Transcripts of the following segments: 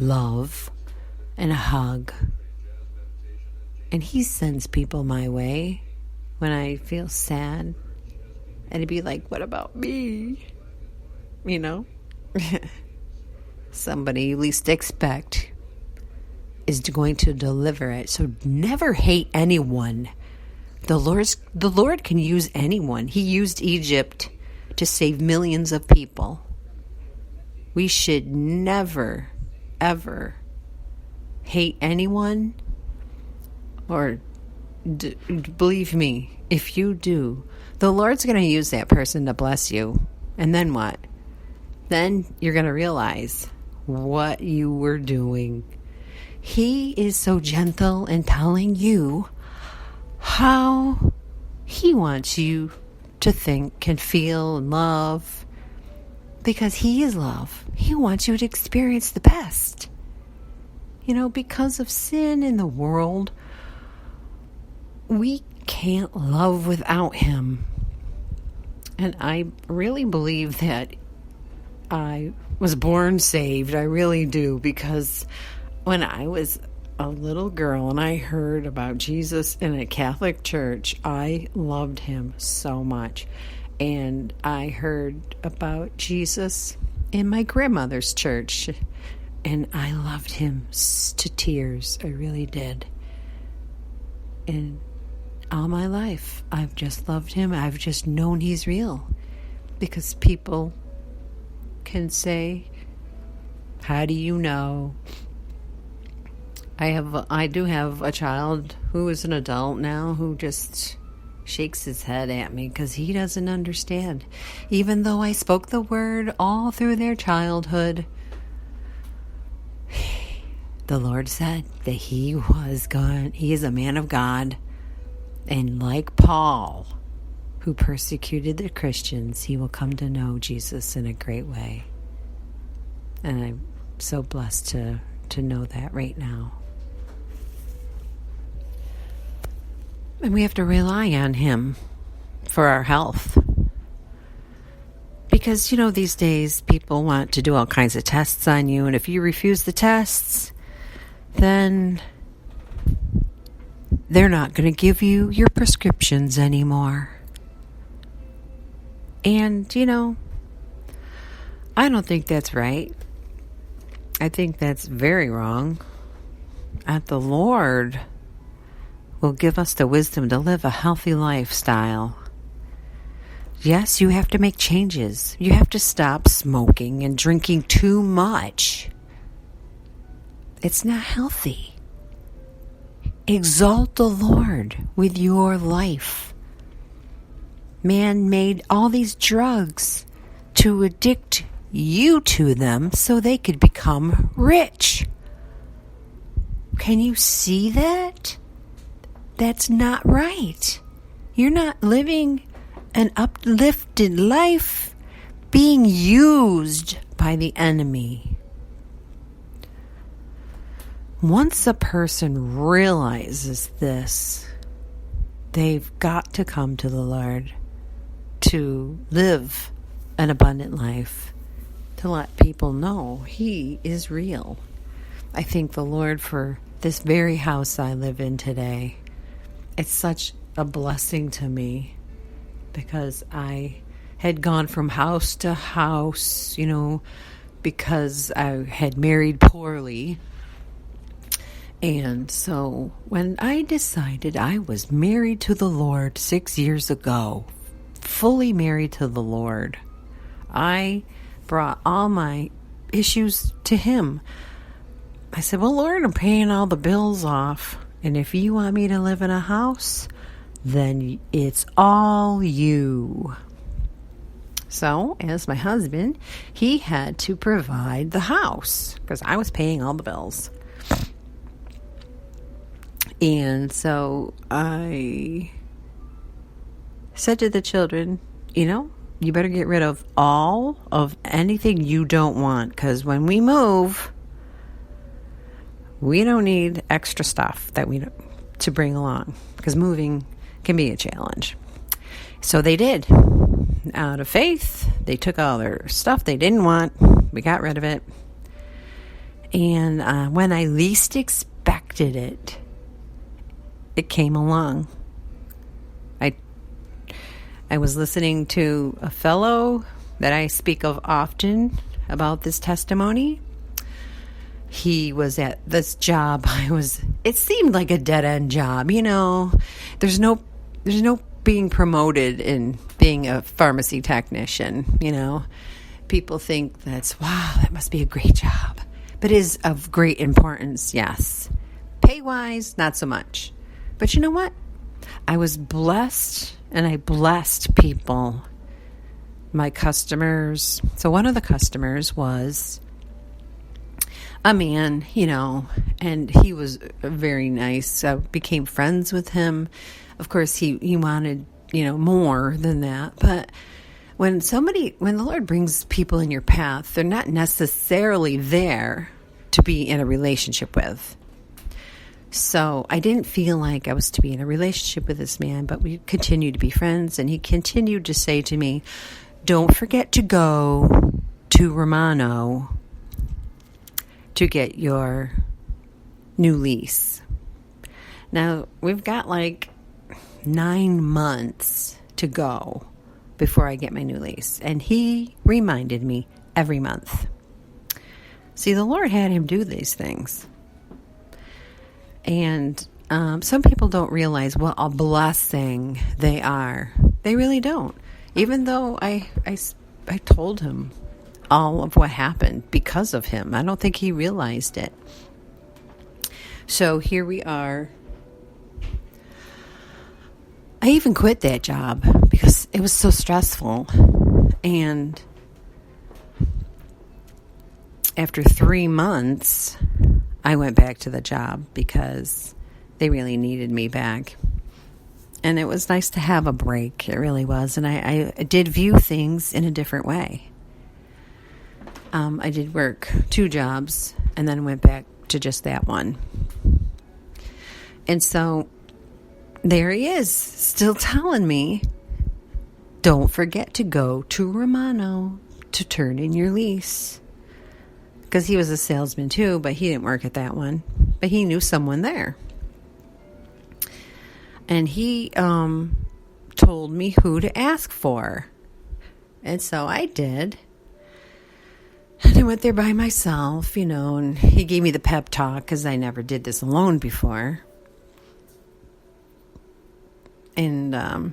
love and a hug. And he sends people my way when I feel sad. And he'd be like, what about me? You know? Somebody you least expect is going to deliver it. So never hate anyone. The Lord can use anyone. He used Egypt to save millions of people. We should never, ever hate anyone. Or believe me, if you do, the Lord's going to use that person to bless you. And then what? Then you're going to realize what you were doing. He is so gentle in telling you how he wants you to think and feel and love, because he is love. He wants you to experience the best. You know, because of sin in the world, we can't love without him. And I really believe that I was born saved. I really do, because when I was a little girl and I heard about Jesus in a Catholic church, I loved him so much. And I heard about Jesus in my grandmother's church, and I loved him to tears. I really did. And all my life, I've just loved him. I've just known he's real, because people can say, how do you know? I do have a child who is an adult now who just shakes his head at me because he doesn't understand. Even though I spoke the word all through their childhood, the Lord said that he is a man of God. And like Paul, who persecuted the Christians, he will come to know Jesus in a great way. And I'm so blessed to know that right now. And we have to rely on him for our health. Because, you know, these days people want to do all kinds of tests on you. And if you refuse the tests, then they're not going to give you your prescriptions anymore. And, you know, I don't think that's right. I think that's very wrong. And the Lord will give us the wisdom to live a healthy lifestyle. Yes, you have to make changes. You have to stop smoking and drinking too much. It's not healthy. Exalt the Lord with your life. Man made all these drugs to addict you to them so they could become rich. Can you see that? That's not right. You're not living an uplifted life, being used by the enemy. Once a person realizes this, they've got to come to the Lord to live an abundant life, to let people know he is real. I thank the Lord for this very house I live in today. It's such a blessing to me, because I had gone from house to house, you know, because I had married poorly. And so when I decided I was married to the Lord 6 years ago, fully married to the Lord, I brought all my issues to him. I said, well, Lord, I'm paying all the bills off. And if you want me to live in a house, then it's all you. So, as my husband, he had to provide the house because I was paying all the bills. And so I said to the children, you know, you better get rid of all of anything you don't want, because when we move, we don't need extra stuff to bring along, because moving can be a challenge. So they did. Out of faith, they took all their stuff they didn't want. We got rid of it. And when I least expected it, it came along. I was listening to a fellow that I speak of often about this testimony. He was at this job. It seemed like a dead-end job, There's no being promoted in being a pharmacy technician, People think that must be a great job. But it is of great importance, yes. Pay-wise, not so much. But you know what? I was blessed, and I blessed people, my customers. So one of the customers was a man, and he was very nice. I became friends with him. Of course, he wanted, more than that. But when the Lord brings people in your path, they're not necessarily there to be in a relationship with. So I didn't feel like I was to be in a relationship with this man, but we continued to be friends, and he continued to say to me, don't forget to go to Romano to get your new lease. Now, we've got 9 months to go before I get my new lease, and he reminded me every month. See, the Lord had him do these things. And some people don't realize what a blessing they are. They really don't. Even though I told him all of what happened because of him. I don't think he realized it. So here we are. I even quit that job because it was so stressful. And after 3 months, I went back to the job because they really needed me back. And it was nice to have a break. It really was. And I did view things in a different way. I did work 2 jobs and then went back to just that one. And so there he is, still telling me, don't forget to go to Romano to turn in your lease. Because he was a salesman too, but he didn't work at that one. But he knew someone there. And he told me who to ask for. And so I did. And I went there by myself, and he gave me the pep talk because I never did this alone before. And I'm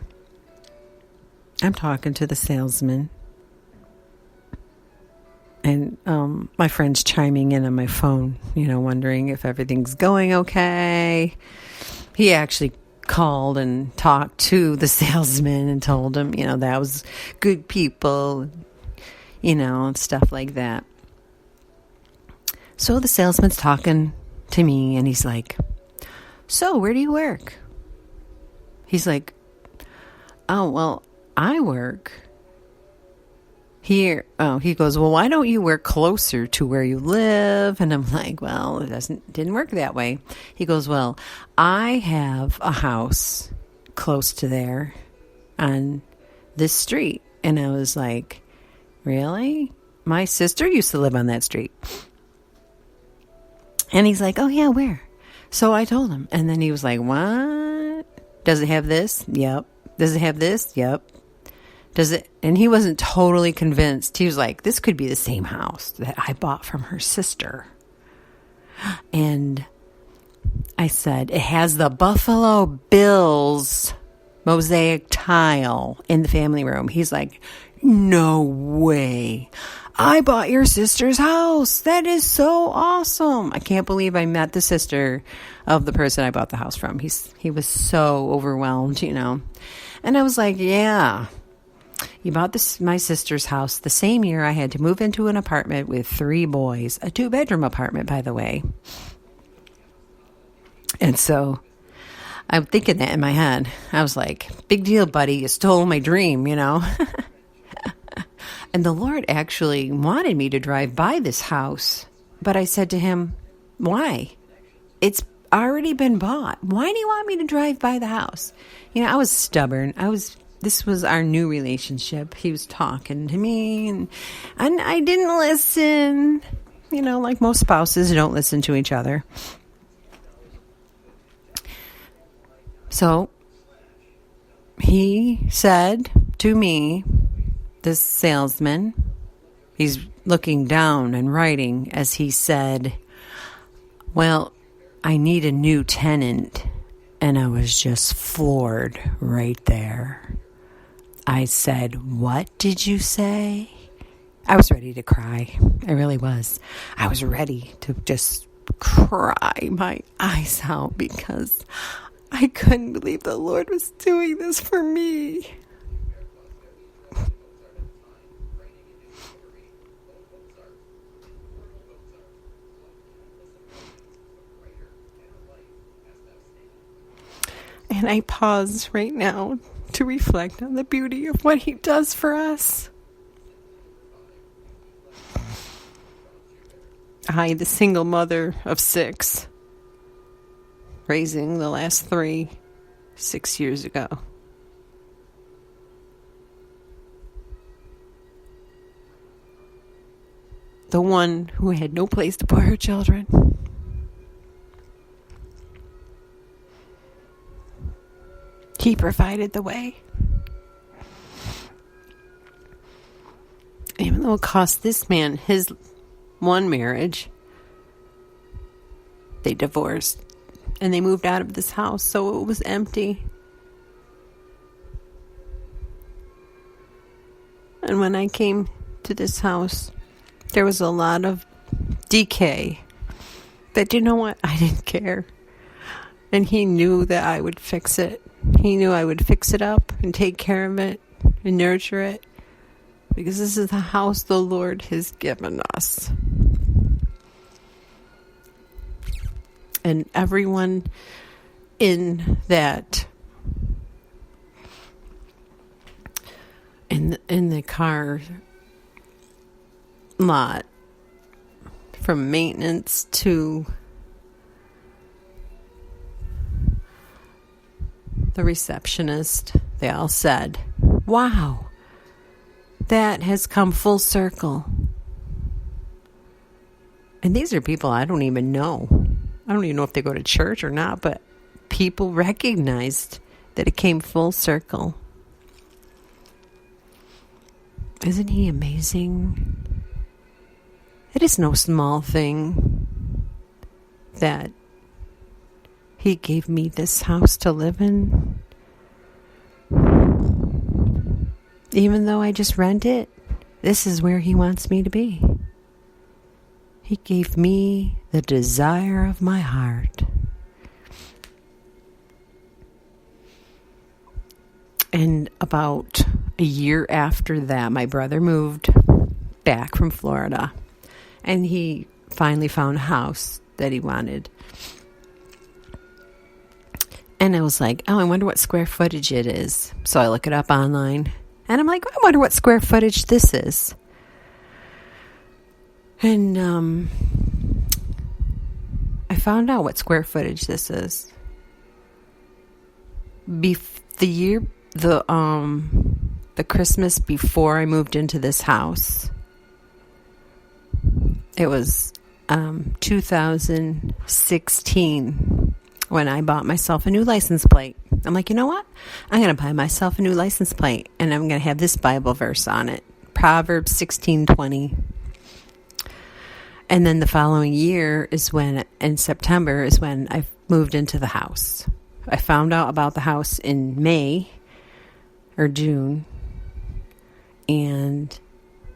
talking to the salesman. And my friend's chiming in on my phone, wondering if everything's going okay. He actually called and talked to the salesman and told him, that was good people, and stuff like that. So the salesman's talking to me, and he's like, so where do you work? He's like, oh, well, I work here. Oh, he goes, well, why don't you work closer to where you live? And I'm like, well, it didn't work that way. He goes, well, I have a house close to there on this street. And I was like, really? My sister used to live on that street. And he's like, oh yeah, where? So I told him. And then he was like, what? Does it have this? Yep. Does it have this? Yep. Does it? And he wasn't totally convinced. He was like, this could be the same house that I bought from her sister. And I said, it has the Buffalo Bills mosaic tile in the family room. He's like, no way. I bought your sister's house. That is so awesome. I can't believe I met the sister of the person I bought the house from. He was so overwhelmed, And I was like, yeah. You bought my sister's house the same year I had to move into an apartment with 3 boys. A 2-bedroom apartment, by the way. And so I'm thinking that in my head. I was like, big deal, buddy. You stole my dream, And the Lord actually wanted me to drive by this house. But I said to him, why? It's already been bought. Why do you want me to drive by the house? I was stubborn. This was our new relationship. He was talking to me and I didn't listen. like most spouses, don't listen to each other. So he said to me, this salesman, he's looking down and writing as he said, well, I need a new tenant. And I was just floored right there. I said, what did you say? I was ready to cry. I really was. I was ready to just cry my eyes out because I couldn't believe the Lord was doing this for me. And I pause right now to reflect on the beauty of what He does for us. I, the single mother of 6, raising the last 3, 6 years ago. The one who had no place to put her children. He provided the way. Even though it cost this man his one marriage, they divorced and they moved out of this house, so it was empty. And when I came to this house, there was a lot of decay. But you know what? I didn't care. And He knew that I would fix it. He knew I would fix it up and take care of it and nurture it. Because this is the house the Lord has given us. And everyone in that, in the car lot, from maintenance to the receptionist, they all said, wow, that has come full circle. And these are people I don't even know. I don't even know if they go to church or not, but people recognized that it came full circle. Isn't He amazing? It is no small thing that He gave me this house to live in. Even though I just rent it, this is where He wants me to be. He gave me the desire of my heart. And about a year after that, my brother moved back from Florida. And he finally found a house that he wanted. And I was like, oh, I wonder what square footage it is. So I look it up online. And I'm like, I wonder what square footage this is. And I found out what square footage this is. The Christmas before I moved into this house, it was 2016 when I bought myself a new license plate. I'm like, you know what? I'm going to buy myself a new license plate, and I'm going to have this Bible verse on it, Proverbs 16:20. And then the following year is when, in September, is when I moved into the house. I found out about the house in May or June, and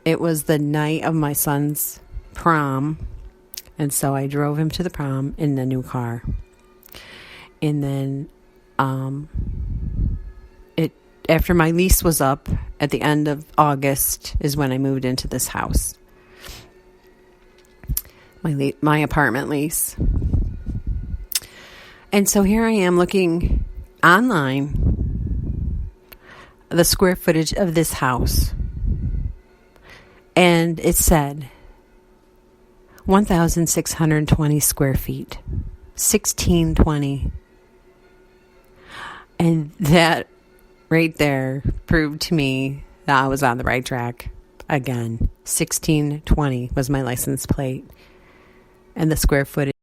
it was the night of my son's prom, and so I drove him to the prom in the new car. And then after my lease was up at the end of August is when I moved into this house. My apartment lease. And so here I am looking online the square footage of this house. And it said 1,620 square feet. 1620. And that right there proved to me that I was on the right track again. 1620 was my license plate, and the square footage